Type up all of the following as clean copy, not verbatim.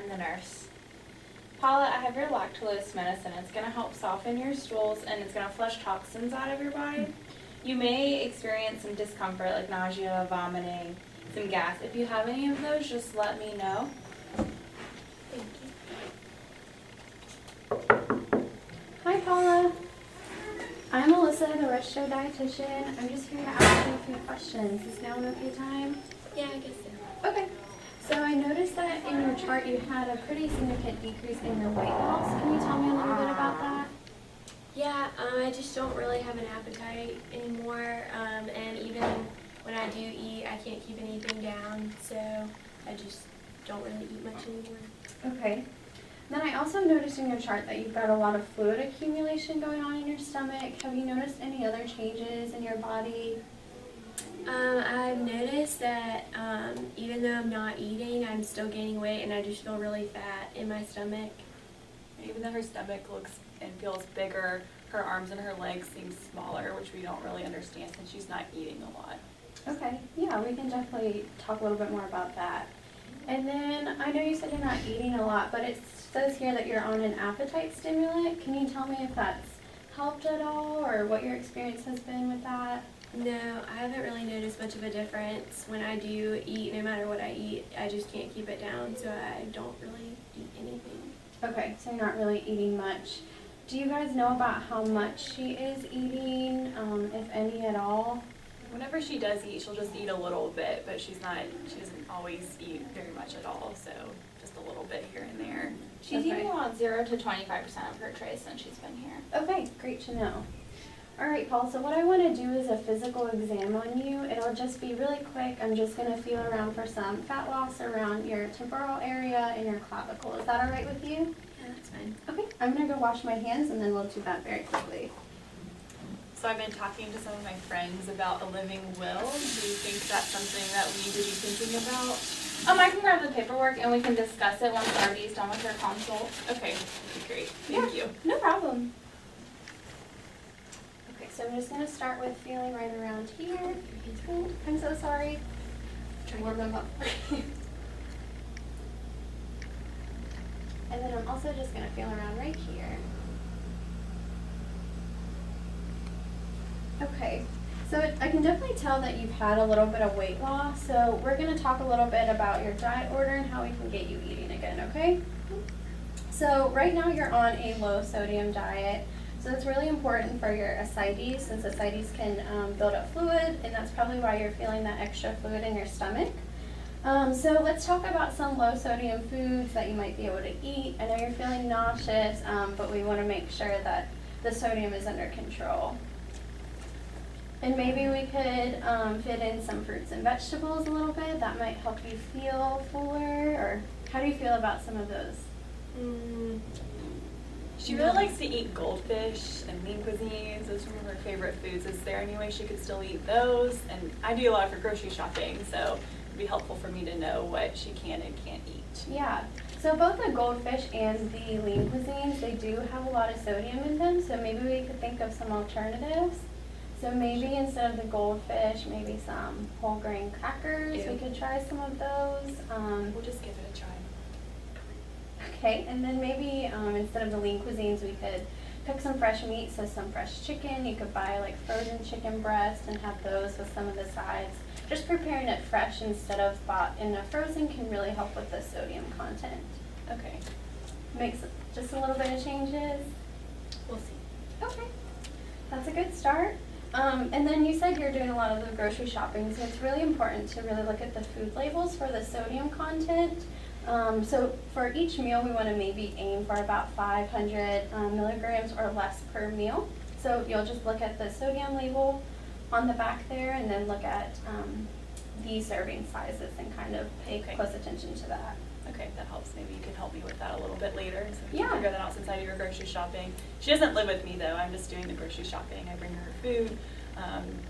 I'm the nurse. Paula, I have your lactulose medicine. It's going to help soften your stools and it's going to flush toxins out of your body. You may experience some discomfort like nausea, vomiting, some gas. If you have any of those, just let me know. Thank you. Hi Paula. I'm Alyssa, the registered dietitian. I'm just here to ask you a few questions. Is now an okay time? Yeah, I guess so. Okay. So I noticed that in your chart you had a pretty significant decrease in your weight loss. Can you tell me a little bit about that? Yeah, I just don't really have an appetite anymore, and even when I do eat, I can't keep anything down, so I just don't really eat much anymore. Okay. Then I also noticed in your chart that you've got a lot of fluid accumulation going on in your stomach. Have you noticed any other changes in your body? I've noticed that even though I'm not eating, I'm still gaining weight, and I just feel really fat in my stomach. Even though her stomach looks and feels bigger, her arms and her legs seem smaller, which we don't really understand since she's not eating a lot. Okay, yeah, we can definitely talk a little bit more about that. And then I know you said you're not eating a lot, but it says here that you're on an appetite stimulant. Can you tell me if that's helped at all or what your experience has been with that? No, I haven't really noticed much of a difference. When I do eat, no matter what I eat, I just can't keep it down, so I don't really eat anything. Okay, so you're not really eating much. Do you guys know about how much she is eating, if any at all? Whenever she does eat, she'll just eat a little bit, but she doesn't always eat very much at all, so just a little bit here and there. She's Okay. eating about 0 to 25% of her tray since she's been here. Okay, great to know. All right, Paul, so what I want to do is a physical exam on you. It'll just be really quick. I'm just going to feel around for some fat loss around your temporal area and your clavicle. Is that all right with you? Yeah, that's fine. Okay, I'm going to go wash my hands and then we'll do that very quickly. So I've been talking to some of my friends about a living will. Do you think that's something that we need to be thinking about? I can grab the paperwork and we can discuss it once Darby's done with her consult. Okay, that'd be great. Thank you. No problem. Okay, so I'm just going to start with feeling right around here. Oh, I'm so sorry. Try to warm them up. And then I'm also just going to feel around right here. Okay, so I can definitely tell that you've had a little bit of weight loss, so we're going to talk a little bit about your diet order and how we can get you eating again, okay? So right now you're on a low sodium diet, so it's really important for your ascites, since ascites can build up fluid, and that's probably why you're feeling that extra fluid in your stomach. So let's talk about some low sodium foods that you might be able to eat. I know you're feeling nauseous, but we want to make sure that the sodium is under control. And maybe we could fit in some fruits and vegetables a little bit. That might help you feel fuller. Or how do you feel about some of those? She really likes to eat goldfish and lean cuisines. Those are some of her favorite foods. Is there any way she could still eat those? And I do a lot for grocery shopping, so it'd be helpful for me to know what she can and can't eat. Yeah. So both the goldfish and the lean cuisines, they do have a lot of sodium in them. So maybe we could think of some alternatives. So maybe instead of the goldfish, maybe some whole grain crackers. Ew. We could try some of those. We'll just give it a try. Okay, and then maybe instead of the lean cuisines, we could cook some fresh meat, so some fresh chicken. You could buy like frozen chicken breast and have those with some of the sides. Just preparing it fresh instead of bought in a frozen can really help with the sodium content. Okay. Makes just a little bit of changes. We'll see. Okay, that's a good start. And then you said you're doing a lot of the grocery shopping, so it's really important to really look at the food labels for the sodium content. So for each meal, we want to maybe aim for about 500 milligrams or less per meal. So you'll just look at the sodium label on the back there and then look at the serving sizes and kind of pay close attention to that. Okay, that helps. Maybe you can help me with that a little bit later, so we Yeah. can figure that out since I do her grocery shopping. She doesn't live with me though. I'm just doing the grocery shopping. I bring her food,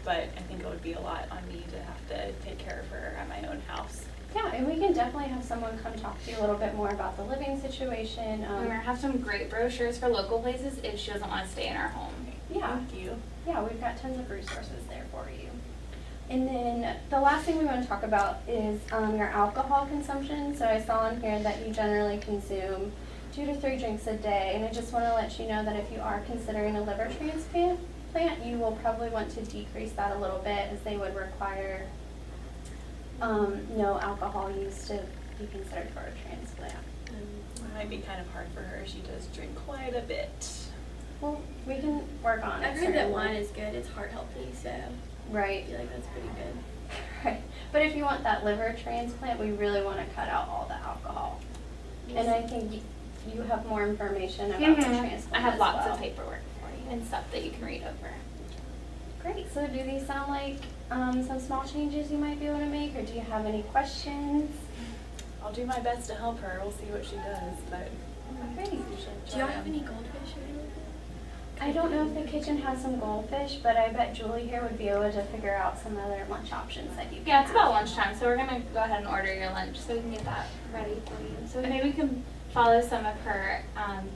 but I think it would be a lot on me to have to take care of her at my own house. Yeah, and we can definitely have someone come talk to you a little bit more about the living situation. We're going to have some great brochures for local places if she doesn't want to stay in our home. Yeah. Thank you. Yeah, we've got tons of resources there for you. And then the last thing we want to talk about is your alcohol consumption. So I saw on here that you generally consume 2 to 3 drinks a day, and I just want to let you know that if you are considering a liver transplant, you will probably want to decrease that a little bit, as they would require no alcohol use to be considered for a transplant. It might be kind of hard for her. She does drink quite a bit. Well, we can work on it. I've heard that certainly. wine is good. It's heart healthy, so I Right. feel like that's pretty good. Right. But if you want that liver transplant, we really want to cut out all the alcohol. And I think you have more information about the transplant I have as lots well. of paperwork for you and stuff that you can read over. Great. So do these sound like some small changes you might be able to make, or do you have any questions? I'll do my best to help her. We'll see what she does, but Great. Do y'all have any goldfish or anything? I don't know if the kitchen has some goldfish, but I bet Julie here would be able to figure out some other lunch options that you can Yeah, it's have. about lunchtime, so we're gonna go ahead and order your lunch so we can get that ready for you. So maybe we can follow some of her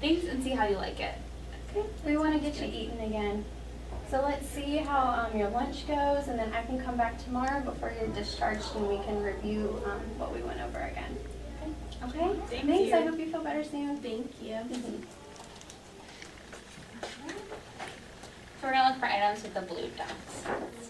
things and see how you like it. Okay. We want to get you eating again. So let's see how your lunch goes, and then I can come back tomorrow before you're discharged, and we can review what we went over again. Okay? Thank Thanks. you. I hope you feel better soon. Thank you. Mhm. So we're gonna look for items with the blue dots.